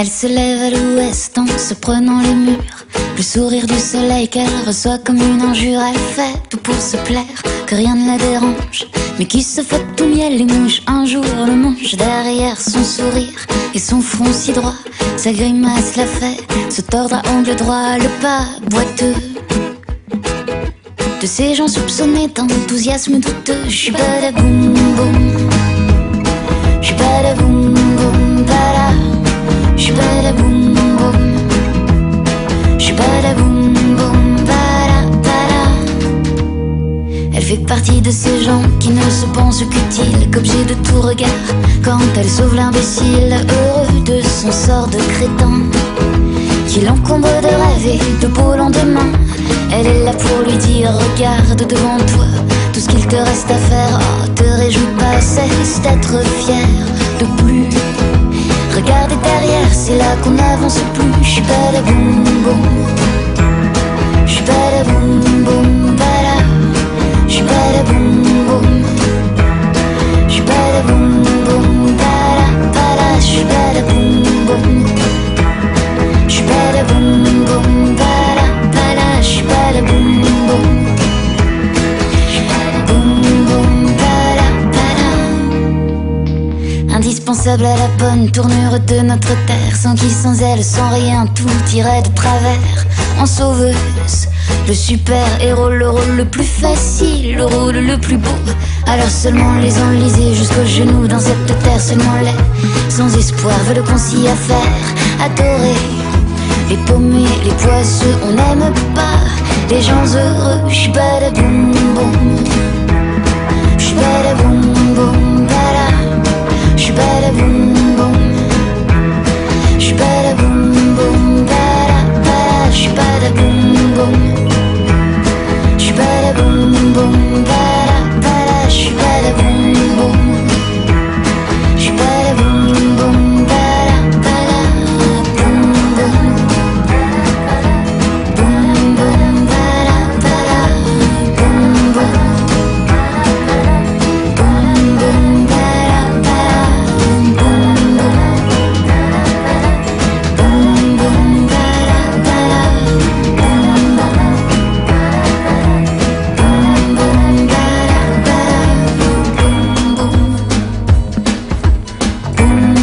Elle se lève à l'ouest en se prenant les murs. Le sourire du soleil qu'elle reçoit comme une injure. Elle fait tout pour se plaire, que rien ne la dérange, mais qui se fait tout miel et mouche. Un jour le mange derrière son sourire et son front si droit. Sa grimace la fait se tordre à angle droit. Le pas boiteux de ces gens soupçonnés d'enthousiasme douteux. J'suis badaboum boum, j'suis badaboum boum bada, j'suis badaboum boum, j'suis badaboum boum bada bada. Elle fait partie de ces gens qui ne se pensent qu'utiles, qu'objet de tout regard quand elle sauve l'imbécile, heureux de son sort de crétin qui l'encombre de rêver de beau lendemain. Elle est là pour lui dire regarde devant toi, tout ce qu'il te reste à faire. Oh, te réjouis pas, cesse d'être fier de plus. Regardez derrière, c'est là qu'on n'avance plus. J'suis badaboum boum, j'suis badaboum boum bada, j'suis badaboum boum, j'suis badaboum boum bada bada, j'suis badaboum boum, j'suis badaboum boum bada bada, j'suis badaboum boum, j'suis badaboum boum bada bada. Indispensable à la bonne tournure de notre terre, sans qui, sans elle, sans rien, tout irait de travers. En sauveuse, le super-héros, le rôle le plus facile, le rôle le plus beau. Alors seulement les enlisés jusqu'aux genoux dans cette terre, seulement les sans espoir veulent qu'on s'y affaire. Adorer les paumés, les poisseux, on n'aime pas les gens heureux. J'suis badaboum boum, j'suis badaboum boum bada, j'suis badaboum boum, j'suis badaboum boum bada bada, j'suis badaboum boum, j'suis badaboum boum bada bada, j'suis badaboum boum, j'suis badaboum boum bada bada, boum boum, boum boum bada bada, boum boum, boum boum bada bada, boum boum, boum boum bada bada, boum boum, boum boum bada bada, boum boum, boum boum.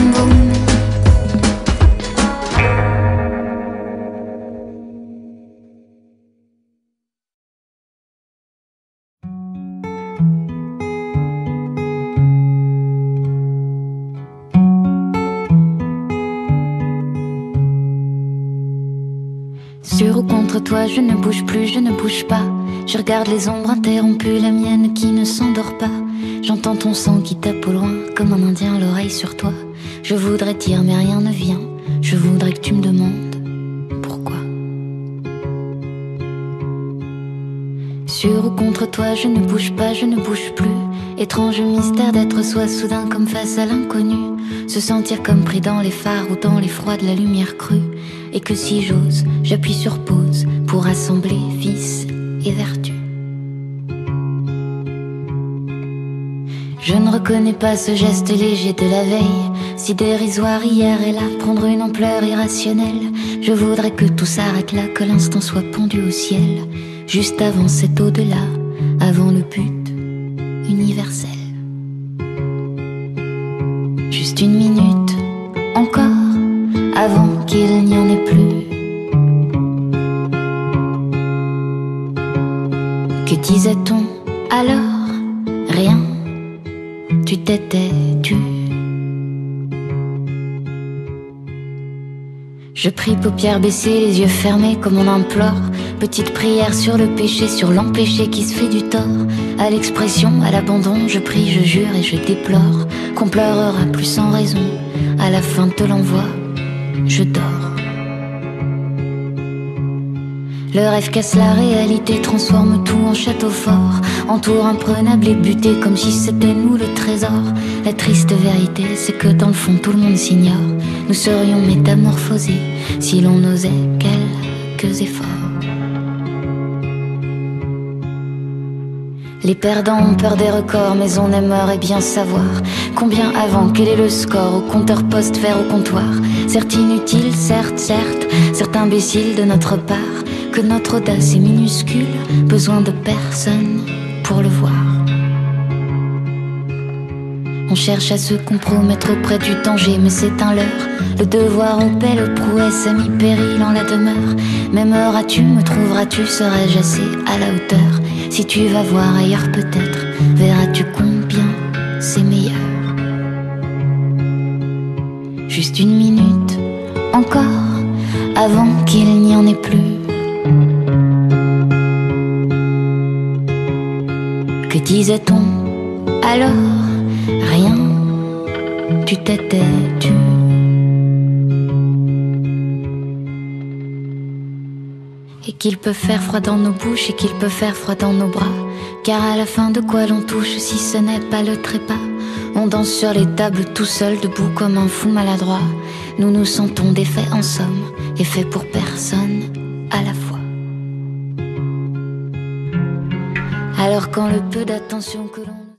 Sur ou contre toi, je ne bouge plus, je ne bouge pas. Je regarde les ombres interrompues, la mienne qui ne s'endort pas. J'entends ton sang qui tape au loin, comme un indien l'oreille sur toi. Je voudrais dire mais rien ne vient, je voudrais que tu me demandes pourquoi. Sur ou contre toi, je ne bouge pas, je ne bouge plus. Étrange mystère d'être soi soudain comme face à l'inconnu. Se sentir comme pris dans les phares ou dans l'effroi de la lumière crue. Et que si j'ose, j'appuie sur pause pour assembler vice et vertu. Je ne reconnais pas ce geste léger de la veille, si dérisoire hier et là, prendre une ampleur irrationnelle. Je voudrais que tout s'arrête là, que l'instant soit pendu au ciel, juste avant cet au-delà, avant le but universel. Juste une minute, encore, avant qu'il n'y en ait plus. Que disait-on alors? Rien, tu t'étais tu. Je prie paupières baissées, les yeux fermés comme on implore. Petite prière sur le péché, sur l'empêché qui se fait du tort. À l'expression, à l'abandon, je prie, je jure et je déplore qu'on pleurera plus sans raison. À la fin de l'envoi, je dors. Le rêve casse la réalité, transforme tout en château fort. Entoure imprenable et buté comme si c'était nous le trésor. La triste vérité, c'est que dans le fond tout le monde s'ignore. Nous serions métamorphosés si l'on osait quelques efforts. Les perdants ont peur des records, mais on aimerait bien savoir combien avant, quel est le score au compteur poste vert au comptoir. Certes inutile, certes, certes imbécile de notre part, que notre audace est minuscule, besoin de personne pour le voir. On cherche à se compromettre auprès du danger, mais c'est un leurre. Le devoir aux belles prouesses a mis péril en la demeure. M'aimeras-tu, me trouveras-tu, serais-je assez à la hauteur? Si tu vas voir ailleurs peut-être, verras-tu combien c'est meilleur. Juste une minute encore, avant qu'il n'y en ait plus. Que disait-on alors? Rien, tu t'étais tu. Et qu'il peut faire froid dans nos bouches et qu'il peut faire froid dans nos bras. Car à la fin de quoi l'on touche si ce n'est pas le trépas? On danse sur les tables tout seul, debout comme un fou maladroit. Nous nous sentons défaits en somme, et faits pour personne à la fois. Alors quand le peu d'attention que l'on